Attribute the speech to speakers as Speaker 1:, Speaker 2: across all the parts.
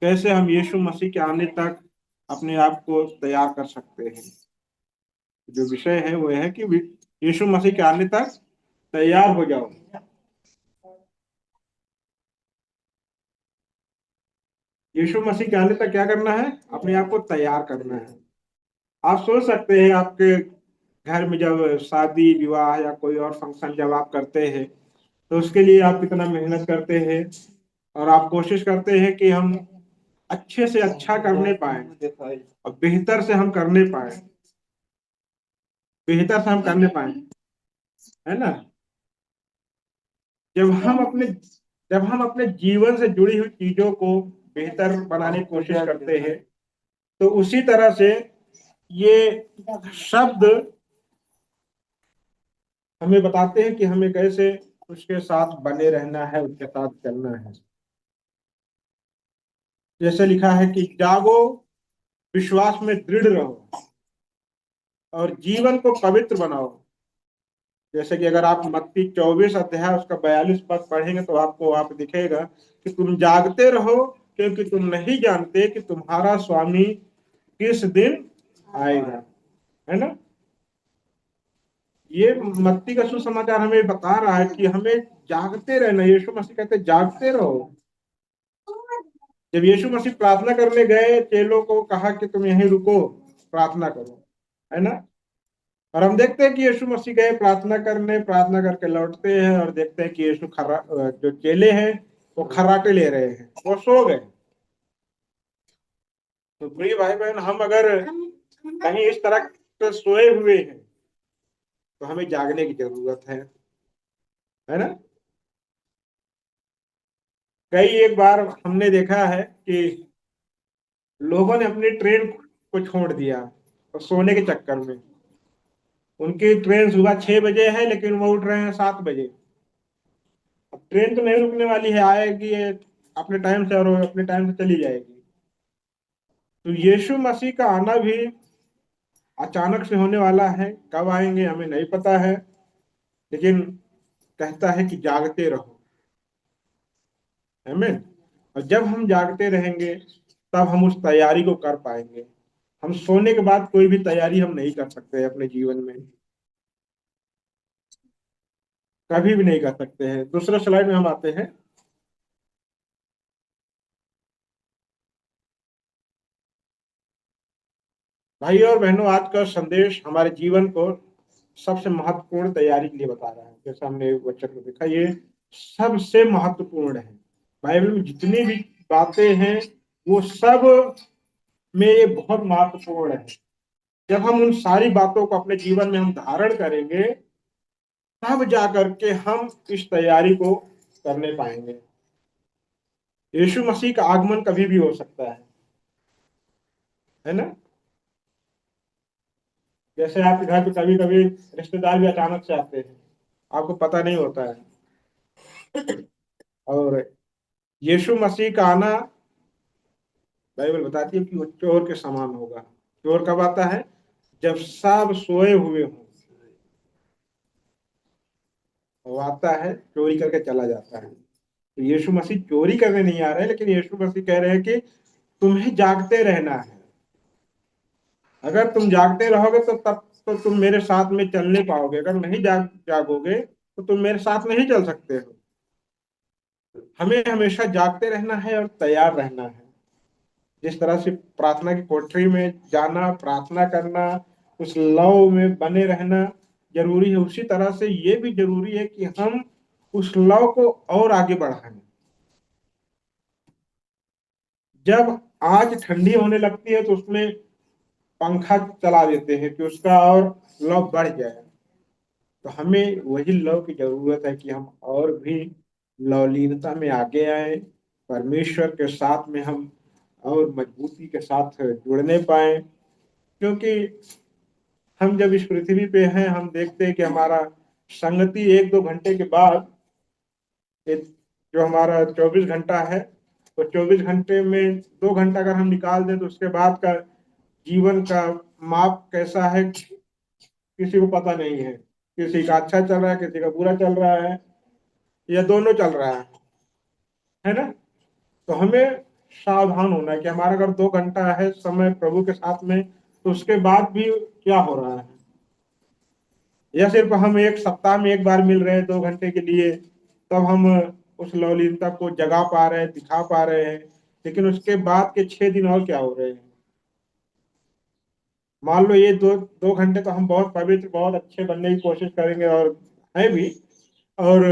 Speaker 1: कैसे हम यीशु मसीह के आने तक अपने आप को तैयार कर सकते हैं। जो विषय है वो है कि यीशु मसीह के आने तक तैयार हो जाओ। यीशु मसीह के आने तक क्या करना है? अपने आप को तैयार करना है। आप सोच सकते हैं, आपके घर में जब शादी विवाह या कोई और फंक्शन जब आप करते हैं तो उसके लिए आप कितना मेहनत करते हैं और आप कोशिश करते हैं कि हम अच्छे से अच्छा करने पाए और बेहतर से हम करने पाए, बेहतर से हम करने पाए, है ना। जब हम अपने जब हम अपने जीवन से जुड़ी हुई चीजों को बेहतर बनाने की कोशिश करते हैं तो उसी तरह से ये शब्द हमें बताते हैं कि हमें कैसे उसके साथ बने रहना है, उसके साथ चलना है। जैसे लिखा है कि जागो, विश्वास में दृढ़ रहो और जीवन को पवित्र बनाओ। जैसे कि अगर आप मत्ती 24 अध्याय उसका 42 पद पढ़ेंगे तो आपको वहां पे दिखेगा कि तुम जागते रहो क्योंकि तुम नहीं जानते कि तुम्हारा स्वामी किस दिन आएगा, है ना। ये मत्ती का सुसमाचार हमें बता रहा है कि हमें जागते रहना। यीशु मसीह कहते जागते रहो। जब यीशु मसीह प्रार्थना करने गए, चेलों को कहा कि तुम यहीं रुको, प्रार्थना करो, है ना। और हम देखते हैं कि यीशु मसीह गए प्रार्थना करने, प्रार्थना करके लौटते हैं और देखते हैं कि यीशु जो चेले हैं वो खर्राटे ले रहे हैं, वो सो गए। तो प्रिय भाई बहन, हम अगर कहीं इस तरह से सोए हुए हैं तो हमें जागने की जरूरत है ना। कई एक बार हमने देखा है कि लोगों ने अपनी ट्रेन को छोड़ दिया और सोने के चक्कर में। उनकी ट्रेन सुबह 6 बजे है लेकिन वो उठ रहे हैं 7 बजे। अब ट्रेन तो नहीं रुकने वाली है, आएगी ये अपने टाइम से और वो अपने टाइम से चली जाएगी। तो यीशु मसीह का आना भी अचानक से होने वाला है, कब आएंगे हमें नहीं पता है, लेकिन कहता है कि जागते रहो। आमीन। और जब हम जागते रहेंगे तब हम उस तैयारी को कर पाएंगे। हम सोने के बाद कोई भी तैयारी हम नहीं कर सकते अपने जीवन में, कभी भी नहीं कर सकते हैं। दूसरे स्लाइड में हम आते हैं। भाइयों और बहनों, आज का संदेश हमारे जीवन को सबसे महत्वपूर्ण तैयारी के लिए बता रहा है। जैसा हमने वचन में देखा, ये सबसे महत्वपूर्ण है। बाइबल में जितनी भी बातें हैं वो सब में ये बहुत महत्वपूर्ण है। जब हम उन सारी बातों को अपने जीवन में हम धारण करेंगे तब जाकर के हम इस तैयारी को करने पाएंगे। यीशु मसीह का आगमन कभी भी हो सकता है ना। जैसे आपके घर पे कभी कभी रिश्तेदार भी अचानक से आते हैं, आपको पता नहीं होता है। और यीशु मसीह का आना बाइबल बताती है कि वो चोर के समान होगा। चोर कब आता है? जब सब सोए हुए हों। वो आता है, चोरी करके चला जाता है। तो यीशु मसीह चोरी करने नहीं आ रहे, लेकिन यीशु मसीह कह रहे हैं कि तुम्हें जागते रहना है। अगर तुम जागते रहोगे तो तब तो तुम मेरे साथ में चलने पाओगे। अगर नहीं जागोगे तो तुम मेरे साथ नहीं चल सकते हो। हमें हमेशा जागते रहना है और तैयार रहना है। जिस तरह से प्रार्थना की कोठरी में जाना, प्रार्थना करना, उस लव में बने रहना जरूरी है, उसी तरह से ये भी जरूरी है कि हम उस लव को और आगे बढ़ाएं। जब आग ठंडी होने लगती है तो उसमें पंखा चला देते हैं कि उसका और लव बढ़ जाए। तो हमें वही लव की जरूरत है कि हम और भी लवलीनता में आगे आए, परमेश्वर के साथ में हम और मजबूती के साथ जुड़ने पाए। क्योंकि हम जब इस पृथ्वी पे हैं हम देखते हैं कि हमारा संगति 1-2 घंटे के बाद जो हमारा 24 घंटा है, तो 24 घंटे में 2 घंटा अगर हम निकाल दें तो उसके बाद का जीवन का माप कैसा है किसी को पता नहीं है। किसी का अच्छा चल रहा है, किसी का बुरा चल रहा है, या दोनों चल रहा है ना। तो हमें सावधान होना है कि हमारा अगर 2 घंटा है समय प्रभु के साथ में, तो उसके बाद भी क्या हो रहा है, या सिर्फ हम एक सप्ताह में एक बार मिल रहे हैं 2 घंटे के लिए, तब हम उस लवलीनता को जगा पा रहे हैं, दिखा पा रहे हैं, लेकिन उसके बाद के 6 दिन और क्या हो रहे हैं। मान लो ये दो 2 घंटे तो हम बहुत पवित्र, बहुत अच्छे बनने की कोशिश करेंगे और है भी, और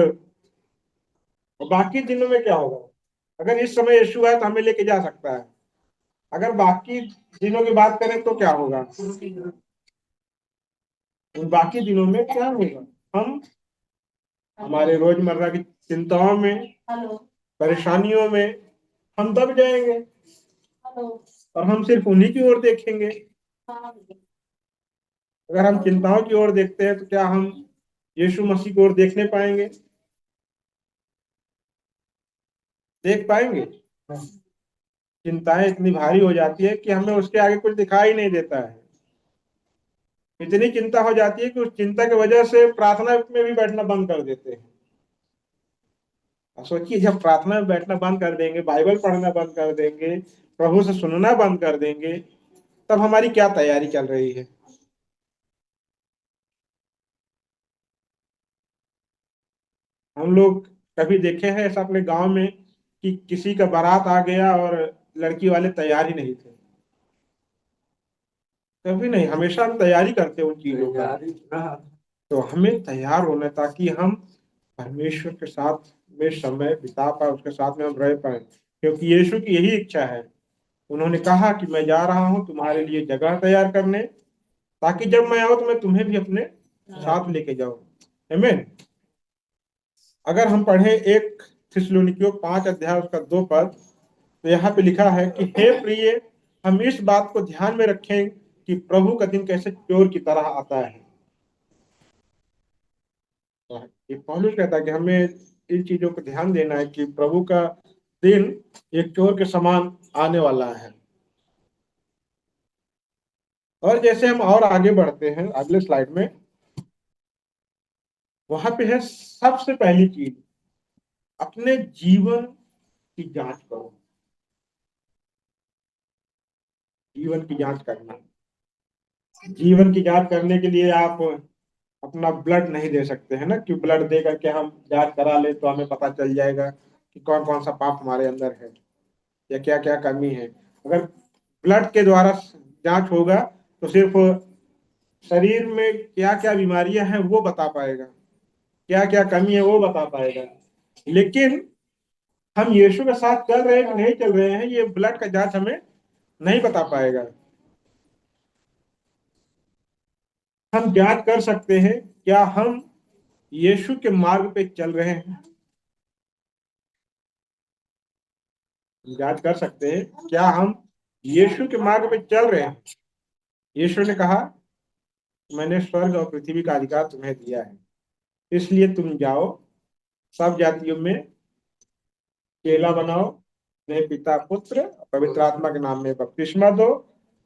Speaker 1: बाकी दिनों में क्या होगा। अगर इस समय यीशु है तो हमें लेके जा सकता है, अगर बाकी दिनों की बात करें तो क्या होगा, उन बाकी दिनों में क्या होगा। हम हमारे रोजमर्रा की चिंताओं में, परेशानियों में हम दब जाएंगे, और हम सिर्फ उन्हीं की ओर देखेंगे। अगर हम चिंताओं की ओर देखते हैं तो क्या हम यीशु मसीह की ओर देखने पाएंगे, देख पाएंगे। चिंताएं इतनी भारी हो जाती है कि हमें उसके आगे कुछ दिखाई नहीं देता है। इतनी चिंता हो जाती है कि उस चिंता की वजह से प्रार्थना में भी बैठना बंद कर देते हैं। और सोचिए, जब प्रार्थना में बैठना बंद कर देंगे, बाइबल पढ़ना बंद कर देंगे, प्रभु से सुनना बंद कर देंगे, तब हमारी क्या तैयारी चल रही है। हम लोग कभी देखे हैं ऐसा अपने गांव में कि किसी का बारात आ गया और लड़की वाले तैयार ही नहीं थे। कभी नहीं, हमेशा हम तैयारी करते हैं उन चीजों का। तो हमें तैयार होना है ताकि हम परमेश्वर के साथ में समय बिता पाए, उसके साथ में हम रह पाए, क्योंकि यीशु की यही इच्छा है। उन्होंने कहा कि मैं जा रहा हूं तुम्हारे लिए जगह तैयार करने, ताकि जब मैं आऊं तो मैं तुम्हें भी अपने साथ लेके जाऊं। आमीन। अगर हम पढ़ें 1 थिस्सलुनीकियों 5 अध्याय उसका 2 पद, तो यहाँ पे लिखा है कि हे प्रिय, हम इस बात को ध्यान में रखें कि प्रभु का दिन कैसे चोर की तरह आता है। ये पौलुस कहता है कि हमें इन चीजों को ध्यान देना है कि प्रभु का दिन एक चोर के समान आने वाला है। और जैसे हम और आगे बढ़ते हैं अगले स्लाइड में, वहां पे है सबसे पहली चीज, अपने जीवन की जांच करो। जीवन की जांच करना, जीवन की जांच करने के लिए आप अपना ब्लड नहीं दे सकते हैं ना, कि ब्लड दे करके हम जांच करा ले तो हमें पता चल जाएगा कि कौन कौन सा पाप हमारे अंदर है या क्या क्या कमी है। अगर ब्लड के द्वारा जांच होगा तो सिर्फ शरीर में क्या क्या बीमारियां हैं वो बता पाएगा, क्या क्या कमी है वो बता पाएगा। लेकिन हम यीशु के साथ चल रहे हैं कि नहीं चल रहे हैं, ये ब्लड का जांच हमें नहीं बता पाएगा। हम जांच कर सकते हैं क्या हम यीशु के मार्ग पे चल रहे हैं। जांच कर सकते हैं क्या हम यीशु के मार्ग पे चल रहे हैं। यीशु ने कहा, मैंने स्वर्ग और पृथ्वी का अधिकार तुम्हें दिया है, इसलिए तुम जाओ, सब जातियों में चेला बनाओ, अपने पिता पुत्र पवित्र आत्मा के नाम में बपतिस्मा दो,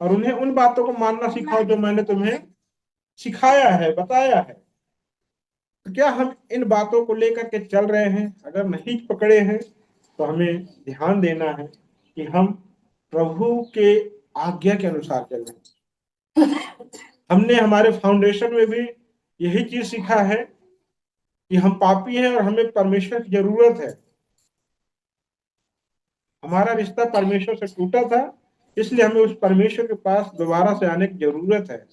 Speaker 1: और उन्हें उन बातों को मानना सिखाओ जो मैंने तुम्हें सिखाया है, बताया है। तो क्या हम इन बातों को लेकर के चल रहे हैं। अगर नहीं पकड़े हैं तो हमें ध्यान देना है कि हम प्रभु के आज्ञा के अनुसार चल रहे हैं। हमने हमारे फाउंडेशन में भी यही चीज सीखा है कि हम पापी हैं और हमें परमेश्वर की जरूरत है। हमारा रिश्ता परमेश्वर से टूटा था, इसलिए हमें उस परमेश्वर के पास दोबारा से आने की जरूरत है।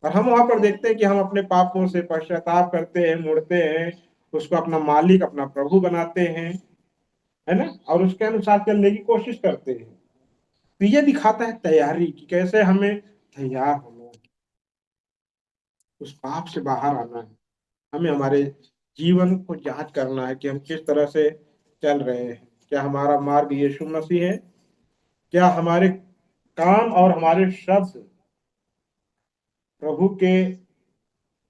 Speaker 1: और हम वहां पर देखते हैं कि हम अपने पापों से पश्चाताप करते हैं, मुड़ते हैं, उसको अपना मालिक, अपना प्रभु बनाते हैं, है ना, और उसके अनुसार चलने की कोशिश करते हैं। तो ये दिखाता है तैयारी कि कैसे हमें तैयार होना है, उस पाप से बाहर आना है। हमें हमारे जीवन को जांच करना है कि हम किस तरह से चल रहे हैं। क्या हमारा मार्ग यीशु मसीह है, क्या हमारे काम और हमारे शब्द प्रभु के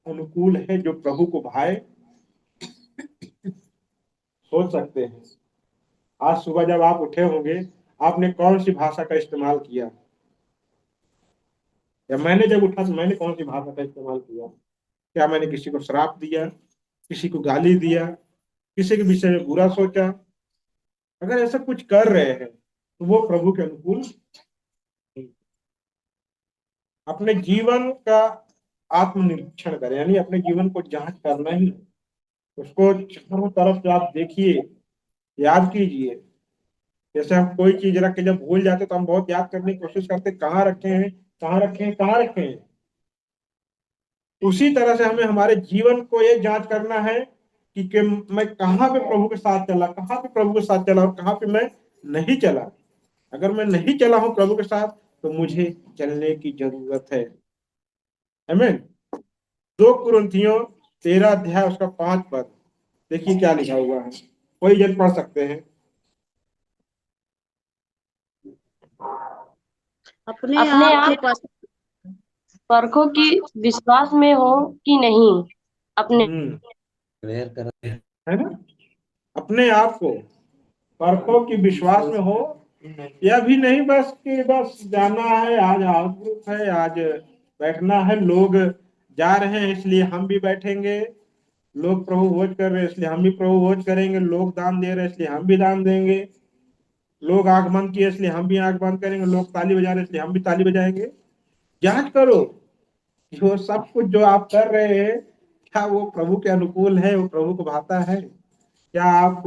Speaker 1: अनुकूल है, जो प्रभु को भाए। सोच सकते हैं, आज सुबह जब आप उठे होंगे, आपने कौन सी भाषा का इस्तेमाल किया, या मैंने जब उठा तो मैंने कौन सी भाषा का इस्तेमाल किया। क्या मैंने किसी को श्राप दिया, किसी को गाली दिया, किसी के विषय में बुरा सोचा। अगर ऐसा कुछ कर रहे हैं तो वो प्रभु के अनुकूल नहीं। अपने जीवन का आत्मनिरीक्षण करें, यानी अपने जीवन को जांच करना ही, उसको चारों तरफ से आप देखिए, याद कीजिए। जैसे हम कोई चीज रख के जब भूल जाते तो हम बहुत याद करने की कोशिश करते, कहाँ रखे हैं, कहाँ रखे हैं, कहाँ रखे हैं। उसी तरह से हमें हमारे जीवन को ये जांच करना है कि मैं कहाँ पे प्रभु के साथ चला, कहाँ पे प्रभु के साथ चला और कहाँ पे मैं नहीं चला। अगर मैं नहीं चला हूं प्रभु के साथ तो मुझे चलने की जरूरत है। आमीन। 2 कुरिन्थियों 13 अध्याय उसका 5 पद, देखिए क्या लिखा हुआ है, कोई जन पढ़ सकते हैं।
Speaker 2: अपने
Speaker 3: अपने
Speaker 2: आप
Speaker 3: आप परखो कि विश्वास में हो कि नहीं। अपने
Speaker 1: है ना, अपने आप को परखो कि विश्वास में हो, या भी नहीं बस कि बस जाना है, आज आउटग्रुप है, आज बैठना है, लोग जा रहे हैं इसलिए हम भी बैठेंगे, लोग प्रभु भोज कर रहे हैं इसलिए हम भी प्रभु भोज करेंगे, लोग दान दे रहे हैं इसलिए हम भी दान देंगे, लोग आंख बंद किए इसलिए हम भी आंख बंद करेंगे, लोग ताली बजा रहे हैं इसलिए हम भी ताली बजाएंगे। जांच करो जो सब कुछ जो आप कर रहे हैं, क्या वो प्रभु के अनुकूल है, वो प्रभु को भाता है, क्या आप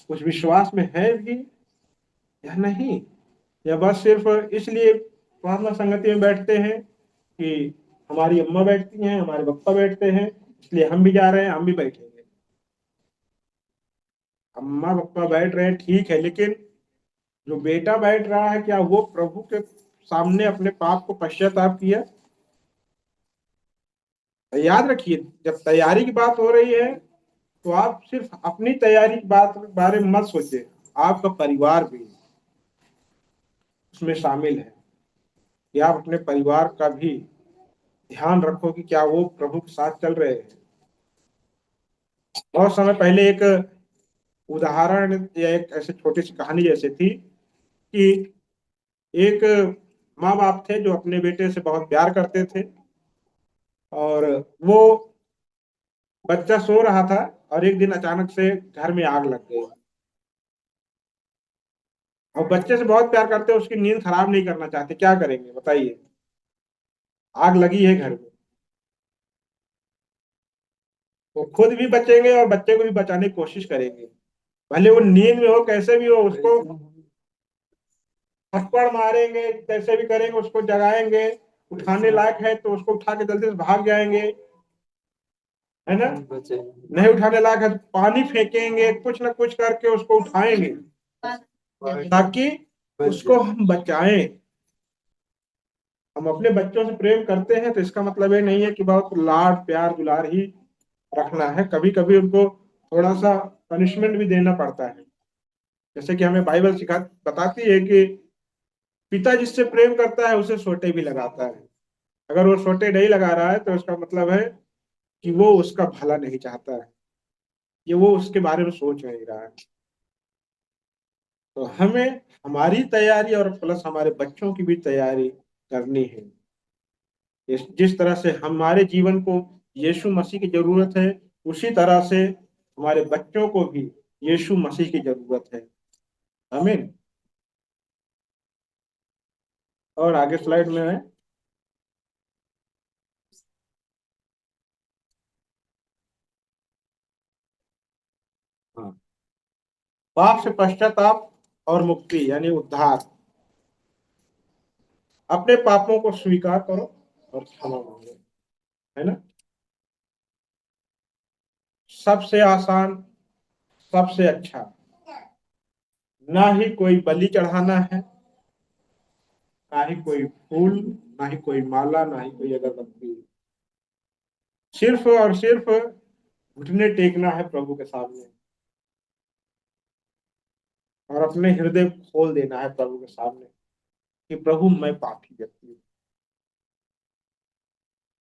Speaker 1: उस विश्वास में है भी या नहीं, या बस सिर्फ इसलिए प्रार्थना संगति में बैठते हैं कि हमारी अम्मा बैठती हैं, हमारे पापा बैठते हैं इसलिए हम भी जा रहे हैं, हम भी बैठेंगे। अम्मा पापा बैठ रहे हैं ठीक है, लेकिन जो बेटा बैठ रहा है क्या वो प्रभु के सामने अपने पाप को पश्चाताप किया? याद रखिए, जब तैयारी की बात हो रही है तो आप सिर्फ अपनी तैयारी की बात बारे में मत सोचिए, आपका परिवार भी उसमें शामिल है, कि आप अपने परिवार का भी ध्यान रखो कि क्या वो प्रभु के साथ चल रहे हैं। बहुत समय पहले एक उदाहरण या एक ऐसे छोटी सी कहानी जैसे थी कि एक माँ बाप थे जो अपने बेटे से बहुत प्यार करते थे, और वो बच्चा सो रहा था और एक दिन अचानक से घर में आग लग गई। और बच्चे से बहुत प्यार करते हैं, उसकी नींद खराब नहीं करना चाहते, क्या करेंगे बताइए? आग लगी है घर में, वो खुद भी बचेंगे और बच्चे को भी बचाने की कोशिश करेंगे, भले वो नींद में हो, कैसे भी हो उसको थप्पड़ मारेंगे, कैसे भी करेंगे, उसको जगाएंगे, उठाने लायक है तो उसको उठा के जल्दी से भाग जाएंगे, है ना, नहीं उठाने लायक है तो पानी फेंकेंगे, कुछ ना कुछ करके उसको उठाएंगे ताकि उसको हम बचाएं। हम अपने बच्चों से प्रेम करते हैं तो इसका मतलब ये नहीं है कि बहुत लाड प्यार दुलार ही रखना है, कभी कभी उनको थोड़ा सा पनिशमेंट भी देना पड़ता है। जैसे कि हमें बाइबल सिखा बताती है कि पिता जिससे प्रेम करता है उसे सोटे भी लगाता है, अगर वो सोटे नहीं लगा रहा है तो उसका मतलब है कि वो उसका भला नहीं चाहता है, ये वो उसके बारे में सोच नहीं रहा है। तो हमें हमारी तैयारी और प्लस हमारे बच्चों की भी तैयारी करनी है। जिस तरह से हमारे जीवन को यीशु मसीह की जरूरत है, उसी तरह से हमारे बच्चों को भी यीशु मसीह की जरूरत है। आमीन। और आगे स्लाइड में है, हाँ, पाप से पश्चाताप और मुक्ति यानी उद्धार। अपने पापों को स्वीकार करो और क्षमा मांगो, है ना, सबसे आसान, सबसे अच्छा। ना ही कोई बलि चढ़ाना है, ना ही कोई फूल, ना ही कोई माला, ना ही कोई अगरबत्ती, सिर्फ और सिर्फ घुटने टेकना है प्रभु के सामने और अपने हृदय खोल देना है प्रभु के सामने कि प्रभु मैं पापी व्यक्ति हूँ।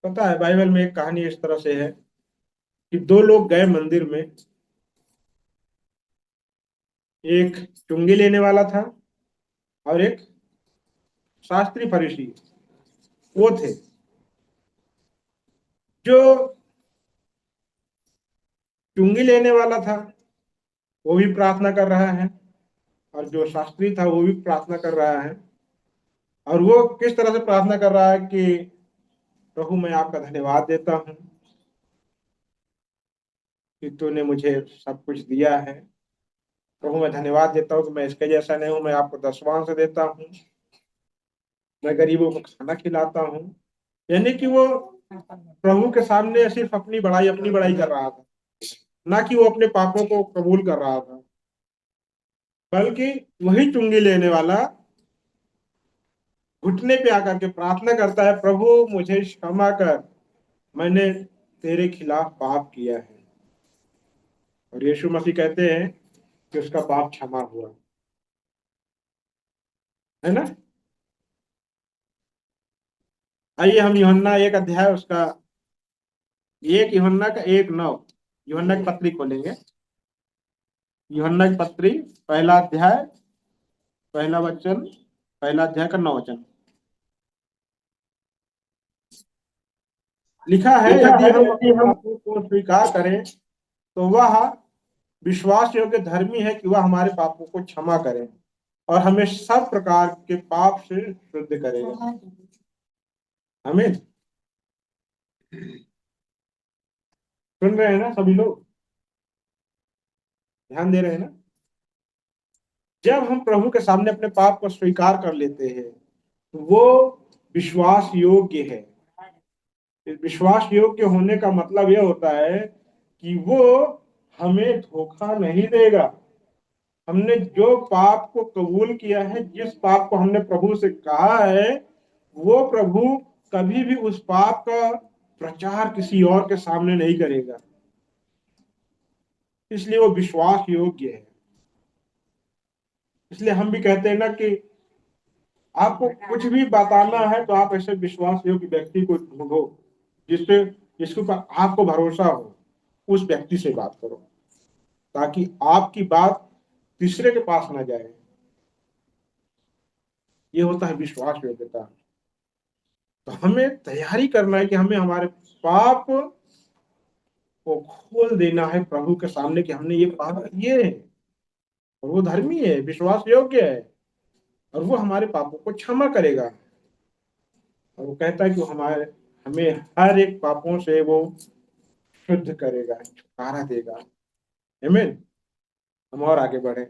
Speaker 1: पता है बाइबल में एक कहानी इस तरह से है कि 2 लोग गए मंदिर में, एक चुंगी लेने वाला था और एक शास्त्री फरीसी वो थे। जो चुंगी लेने वाला था वो भी प्रार्थना कर रहा है और जो शास्त्री था वो भी प्रार्थना कर रहा है। और वो किस तरह से प्रार्थना कर रहा है कि प्रभु मैं आपका धन्यवाद देता हूँ कि तूने मुझे सब कुछ दिया है। प्रभु मैं धन्यवाद देता हूँ कि मैं इसके जैसा नहीं हूँ, मैं आपको दसवां से देता हूँ, मैं गरीबों को खाना खिलाता हूँ। यानी कि वो प्रभु के सामने सिर्फ अपनी बड़ाई कर रहा था, ना कि वो अपने पापों को कबूल कर रहा था, बल्कि वही चुंगी लेने वाला घुटने पे आकर के प्रार्थना करता है, प्रभु मुझे क्षमा कर, मैंने तेरे खिलाफ पाप किया है। और यीशु मसीह कहते हैं कि उसका पाप क्षमा हुआ, है ना। आइए हम यूहन्ना 1 अध्याय उसका 1 यूहन्ना का 1:9, यूहन्ना की पत्री खोलेंगे। यूहन्ना की पत्री पहला अध्याय, पहला वचन, पहला अध्याय का 9 वचन लिखा है,
Speaker 3: लिखा
Speaker 1: यदि
Speaker 3: है
Speaker 1: हम
Speaker 3: यदि
Speaker 1: अपने
Speaker 3: हम
Speaker 1: पापों को स्वीकार करें तो वह विश्वास योग्य धर्मी है कि वह हमारे पापों को क्षमा करे और हमें सब प्रकार के पाप से शुद्ध करेगा। हमें सुन रहे हैं ना सभी लोग, ध्यान दे रहे हैं ना। जब हम प्रभु के सामने अपने पाप को स्वीकार कर लेते हैं तो वो विश्वास योग्य है। विश्वास योग्य होने का मतलब यह होता है कि वो हमें धोखा नहीं देगा। हमने जो पाप को कबूल किया है, जिस पाप को हमने प्रभु से कहा है, वो प्रभु कभी भी उस पाप का प्रचार किसी और के सामने नहीं करेगा। इसलिए वो विश्वास योग्य है। इसलिए हम भी कहते हैं ना कि आपको कुछ भी बताना है तो आप ऐसे विश्वास योग्य व्यक्ति को ढूंढो, जिसपे जिसके ऊपर आपको भरोसा हो, उस व्यक्ति से बात करो, ताकि आपकी बात तीसरे के पास ना जाए। ये होता है विश्वास योग्यता। तो हमें तैयारी करना है कि हमें हमारे पाप को खोल देना है प्रभु के सामने कि हमने ये पाप किए हैं, और वो धर्मी है, विश्वास योग्य है, और वो हमारे पापों को क्षमा करेगा। और वो कहता है कि वो हमारे हमें हर एक पापों से वो शुद्ध करेगा, छुटकारा देगा। आमीन। हम और आगे बढ़े।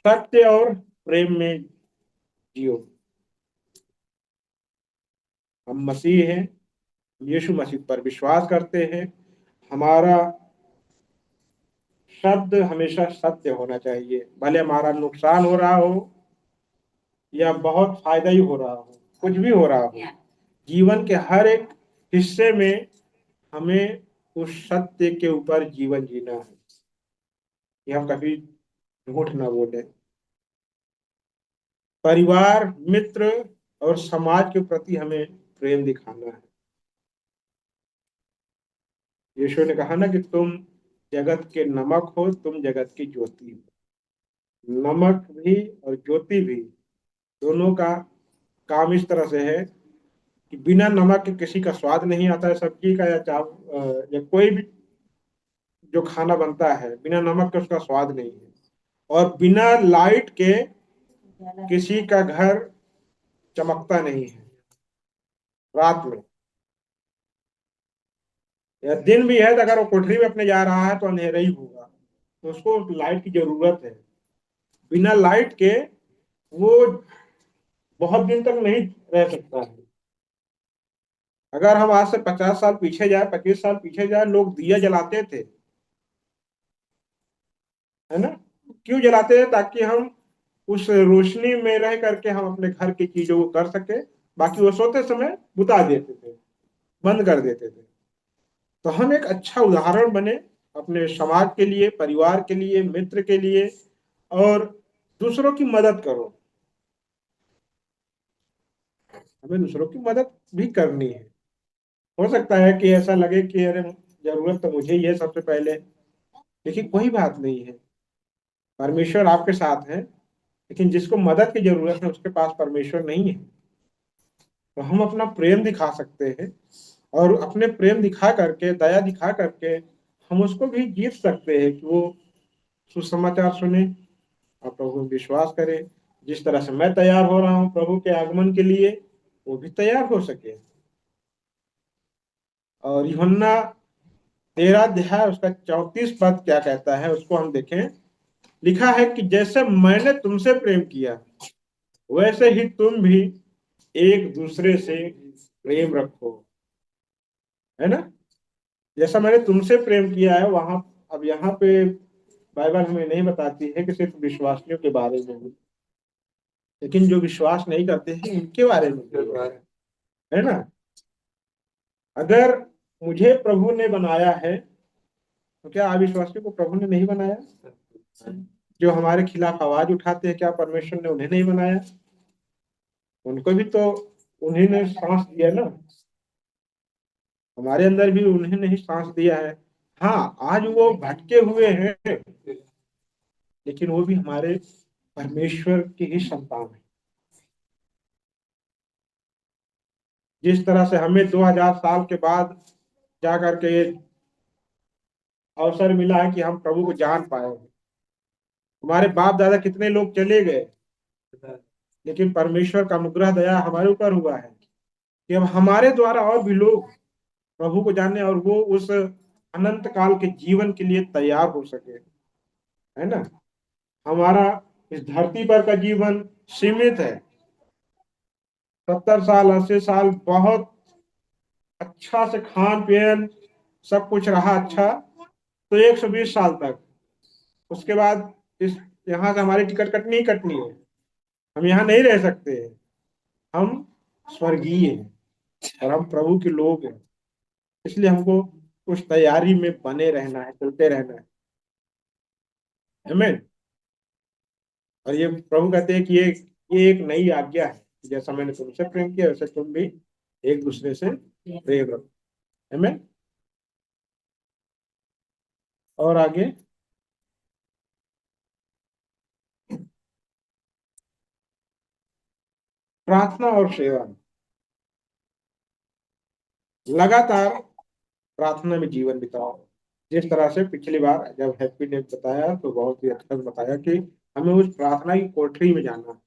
Speaker 1: सत्य और प्रेम में जियो। हम मसीह हैं, यीशु मसीह पर विश्वास करते हैं। हमारा शब्द हमेशा सत्य होना चाहिए, भले हमारा नुकसान हो रहा हो या बहुत फायदा ही हो रहा हो, कुछ भी हो रहा हो, जीवन के हर एक हिस्से में हमें उस सत्य के ऊपर जीवन जीना है कि हम कभी झूठ ना बोले। परिवार, मित्र और समाज के प्रति हमें प्रेम दिखाना है। यीशु ने कहा ना कि तुम जगत के नमक हो, तुम जगत की ज्योति हो। नमक भी और ज्योति भी, दोनों का काम इस तरह से है कि बिना नमक के किसी का स्वाद नहीं आता है, सब्जी का या कोई भी जो खाना बनता है बिना नमक के उसका स्वाद नहीं है। और बिना लाइट के किसी का घर चमकता नहीं है रात में। या दिन भी है तो अगर वो कोठरी में अपने जा रहा है तो अंधेरा ही होगा, तो उसको लाइट की जरूरत है। बिना लाइट के वो बहुत दिन तक नहीं रह सकता है। अगर हम आज से 50 साल पीछे जाए, 25 साल पीछे जाए, लोग दिया जलाते थे, है ना। क्यों जलाते थे? ताकि हम उस रोशनी में रह करके हम अपने घर की चीजों को कर सके। बाकी वो सोते समय बुता देते थे, बंद कर देते थे। तो हम एक अच्छा उदाहरण बने अपने समाज के लिए, परिवार के लिए, मित्र के लिए, और दूसरों की मदद करो। हमें दूसरों की मदद भी करनी है। हो सकता है कि ऐसा लगे कि अरे जरूरत तो मुझे ही है सबसे पहले, लेकिन कोई बात नहीं है, परमेश्वर आपके साथ है। लेकिन जिसको मदद की जरूरत है उसके पास परमेश्वर नहीं है। तो हम अपना प्रेम दिखा सकते हैं, और अपने प्रेम दिखा करके, दया दिखा करके हम उसको भी जीत सकते हैं कि वो सुसमाचार सुने और प्रभु में विश्वास करे। जिस तरह से मैं तैयार हो रहा हूँ प्रभु के आगमन के लिए, वो भी तैयार हो सके। और यूहन्ना 13 अध्याय उसका 34 पद क्या कहता है, उसको हम देखें। लिखा है कि जैसे मैंने तुमसे प्रेम किया, वैसे ही तुम भी एक दूसरे से प्रेम रखो। है ना? जैसा मैंने तुमसे प्रेम किया है वहां, अब यहाँ पे बाइबल हमें नहीं बताती है कि सिर्फ विश्वासियों के बारे में भी, लेकिन जो विश्वास नहीं करते हैं उनके बारे में भी है ना। अगर मुझे प्रभु ने बनाया है, तो क्या अविश्वासियों को प्रभु ने नहीं बनाया? जो हमारे खिलाफ आवाज उठाते हैं, क्या परमेश्वर ने उन्हें नहीं बनाया? उनको भी तो उन्हीं ने सांस दिया ना, हमारे अंदर भी उन्हें नहीं सांस दिया है। हाँ, आज वो भटके हुए हैं, लेकिन वो भी हमारे परमेश्वर की ही संतान है। जिस तरह से हमें 2000 साल के बाद जा करके ये अवसर मिला है कि हम प्रभु को जान पाए। हमारे बाप दादा कितने लोग चले गए, लेकिन परमेश्वर का अनुग्रह दया हमारे ऊपर हुआ है कि अब हमारे द्वारा और भी लोग प्रभु को जाने और वो उस अनंत काल के जीवन के लिए तैयार हो सके। है ना? हमारा इस धरती पर का जीवन सीमित है। 70 साल, 80 साल बहुत अच्छा से खान पीन सब कुछ रहा अच्छा, तो 120 साल तक, उसके बाद इस यहाँ से हमारी टिकट कटनी ही कटनी है। हम यहाँ नहीं रह सकते हैं। हम स्वर्गीय हैं और हम प्रभु के लोग हैं, इसलिए हमको उस तैयारी में बने रहना है, चलते रहना है। आमीन। और ये प्रभु कहते हैं कि ये एक नई आज्ञा है, जैसा मैंने तुमसे प्रेम किया वैसे तुम भी एक दूसरे से प्रेम रखो। आमीन। और आगे प्रार्थना और सेवा, लगातार प्रार्थना में जीवन बिताओ। जिस तरह से पिछली बार जब हैप्पी ने बताया तो बहुत ही अच्छा से बताया कि हमें उस प्रार्थना की कोठरी में जाना है।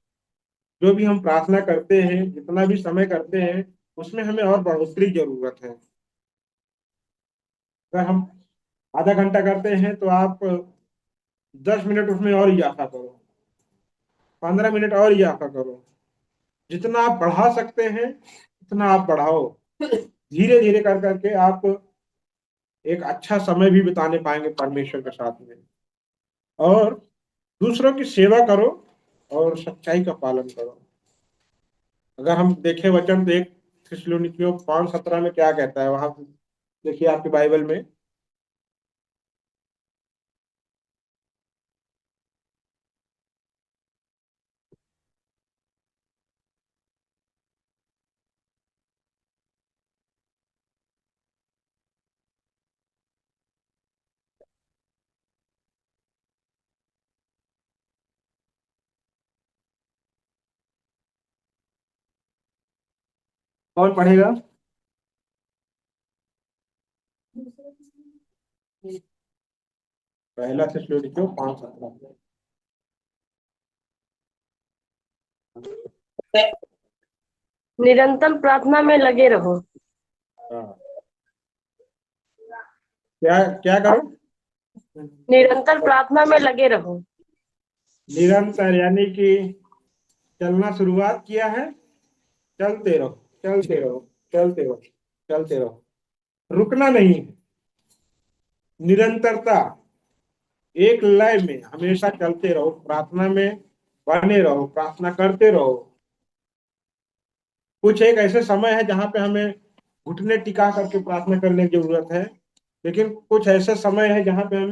Speaker 1: जो भी हम प्रार्थना करते हैं, जितना भी समय करते हैं, उसमें हमें और बढ़ोतरी की जरूरत है। अगर हम आधा घंटा करते हैं तो आप 10 मिनट उसमें और इजाफा करो, 15 मिनट और इजाफा करो। जितना आप बढ़ा सकते हैं उतना आप बढ़ाओ। धीरे धीरे कर करके आप एक अच्छा समय भी बिताने पाएंगे परमेश्वर के साथ में। और दूसरों की सेवा करो और सच्चाई का पालन करो। अगर हम देखें वचन, तो 1 थिस्सलुनीकियों 5:17 में क्या कहता है, वहां देखिए आपकी बाइबल में। कौन पढ़ेगा? पहला थिस्सलुनीकियों 5:17।
Speaker 3: निरंतर प्रार्थना में लगे रहो।
Speaker 1: हाँ, क्या क्या करो?
Speaker 3: निरंतर प्रार्थना में लगे रहो।
Speaker 1: निरंतर यानी कि चलना शुरुआत किया है, चलते रहो, चलते रहो, चलते रहो, चलते रहो। रुकना नहीं है, निरंतरता, एक लय में हमेशा चलते रहो, प्रार्थना में बने रहो, प्रार्थना करते रहो। कुछ एक ऐसे समय है जहां पे हमें घुटने टिका करके प्रार्थना करने की जरूरत है, लेकिन कुछ ऐसे समय है जहां पे हम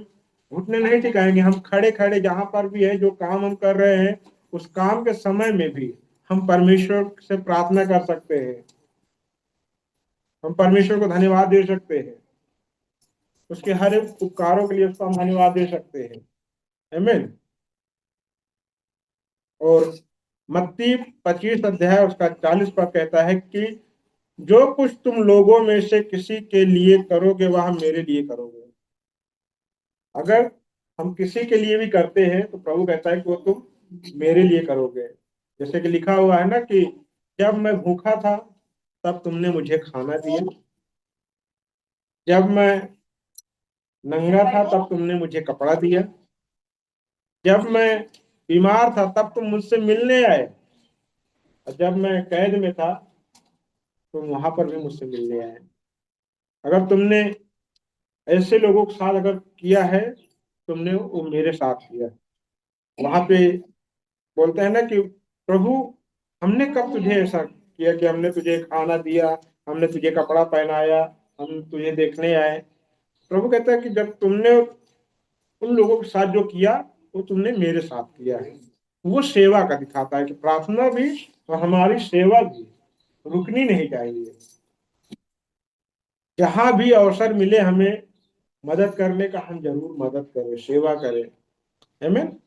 Speaker 1: घुटने नहीं टिकाएंगे। हम खड़े खड़े जहां पर भी है, जो काम हम कर रहे हैं, उस काम के समय में भी हम परमेश्वर से प्रार्थना कर सकते हैं। हम परमेश्वर को धन्यवाद दे सकते हैं, उसके हर एक उपकारों के लिए उसको हम धन्यवाद दे सकते हैं। आमीन। और मत्ती 25 अध्याय उसका 40 पद कहता है कि जो कुछ तुम लोगों में से किसी के लिए करोगे वह मेरे लिए करोगे। अगर हम किसी के लिए भी करते हैं तो प्रभु कहता है कि वो तुम मेरे लिए करोगे। जैसे कि लिखा हुआ है ना कि जब मैं भूखा था तब तुमने मुझे खाना दिया, जब मैं नंगा था तब तुमने मुझे कपड़ा दिया, जब मैं बीमार था तब तुम मुझसे मिलने आए, और जब मैं कैद में था तुम वहां पर भी मुझसे मिलने आए। अगर तुमने ऐसे लोगों के साथ अगर किया है, तुमने वो मेरे साथ किया। वहां पे बोलते हैं ना कि प्रभु हमने कब तुझे ऐसा किया कि हमने तुझे खाना दिया, हमने तुझे कपड़ा पहनाया, हम तुझे देखने आए। प्रभु कहता है कि जब तुमने उन लोगों के साथ जो किया वो तुमने मेरे साथ किया है। वो सेवा का दिखाता है कि प्रार्थना भी और हमारी सेवा भी रुकनी नहीं चाहिए। जहां भी अवसर मिले हमें मदद करने का, हम जरूर मदद करें, सेवा करें। आमीन।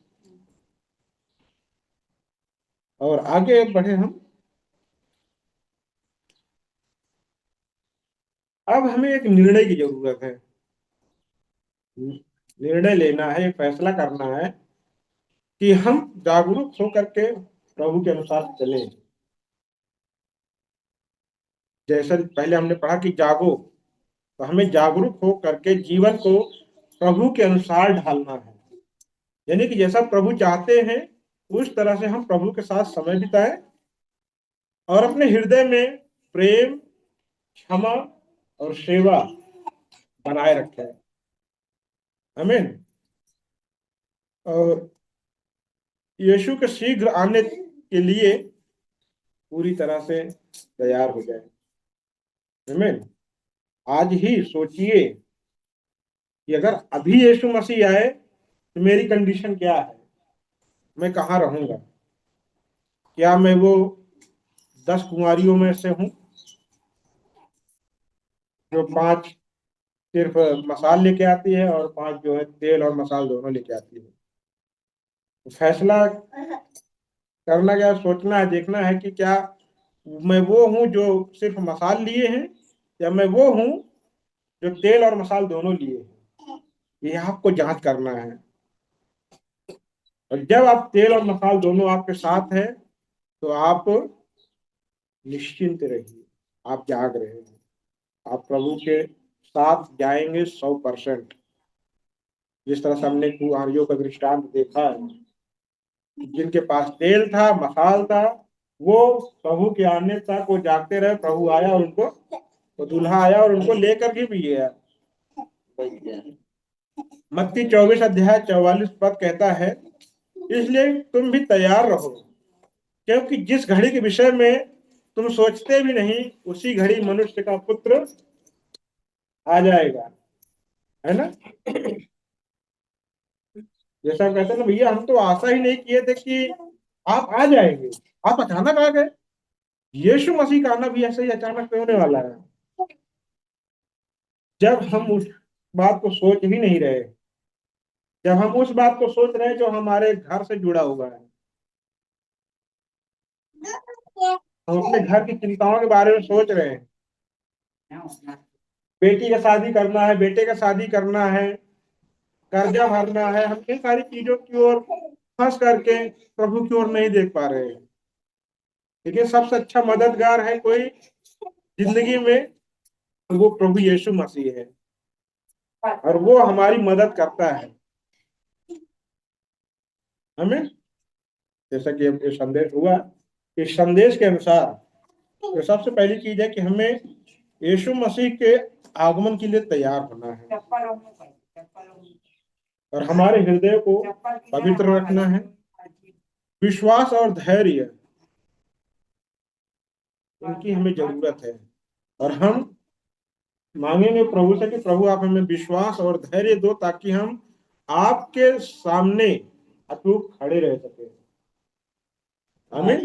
Speaker 1: और आगे बढ़े हम। अब हमें एक निर्णय की जरूरत है। निर्णय लेना है, एक फैसला करना है कि हम जागरूक होकर के प्रभु के अनुसार चलें। जैसे पहले हमने पढ़ा कि जागो, तो हमें जागरूक हो करके जीवन को प्रभु के अनुसार ढालना है। यानी कि जैसा प्रभु चाहते हैं उस तरह से हम प्रभु के साथ समय बिताएं और अपने हृदय में प्रेम, क्षमा और सेवा बनाए रखें। आमीन। और यीशु के शीघ्र आने के लिए पूरी तरह से तैयार हो जाए। आमीन। आज ही सोचिए कि अगर अभी यीशु मसीह आए तो मेरी कंडीशन क्या है, मैं कहाँ रहूंगा। क्या मैं वो 10 कुंवारियों में से हूँ जो 5 सिर्फ मसाल लेके आती है और 5 जो है तेल और मसाल दोनों लेके आती है। तो फैसला करना क्या, सोचना है, देखना है कि क्या मैं वो हूँ जो सिर्फ मसाल लिए हैं या मैं वो हूँ जो तेल और मसाल दोनों लिए हैं। ये आपको जांच करना है। और जब आप तेल और मसाल दोनों आपके साथ है तो आप निश्चिंत रहिए, आप जाग रहे हैं, आप प्रभु के साथ जाएंगे 100%। जिस तरह से हमने कुंवारियों का दृष्टांत देखा है, जिनके पास तेल था, मसाल था, वो प्रभु के आने तक वो जागते रहे। प्रभु आया और उनको, वो दूल्हा आया और उनको लेकर के भी गया। मत्ती 24 अध्याय 44 पद कहता है, इसलिए तुम भी तैयार रहो, क्योंकि जिस घड़ी के विषय में तुम सोचते भी नहीं उसी घड़ी मनुष्य का पुत्र आ जाएगा। है ना। जैसा कहते हैं ना, भैया हम तो आशा ही नहीं किए थे कि आप आ जाएंगे, आप अचानक आ गए। यीशु मसीह का आना भी ऐसे ही अचानक से होने वाला है, जब हम उस बात को सोच ही नहीं रहे, जब हम उस बात को सोच रहे हैं जो हमारे घर से जुड़ा हुआ है। हम अपने घर की चिंताओं के बारे में सोच रहे हैं। बेटी का शादी करना है, बेटे का शादी करना है, कर्जा भरना है, हम इन सारी चीजों की ओर फंस करके प्रभु की ओर नहीं देख पा रहे हैं। देखिए, सबसे अच्छा मददगार है कोई जिंदगी में, तो वो प्रभु यीशु मसीह है और वो हमारी मदद करता है। हमें, जैसा कि ये संदेश हुआ, इस संदेश के अनुसार तो सबसे पहली चीज है कि हमें यीशु मसीह के आगमन के लिए तैयार होना है और हमारे हृदय को पवित्र रखना है। विश्वास और धैर्य, इनकी हमें जरूरत है। और हम मांगेंगे प्रभु से कि प्रभु आप हमें विश्वास और धैर्य दो ताकि हम आपके सामने अटूट खड़े रह सके। आमीन।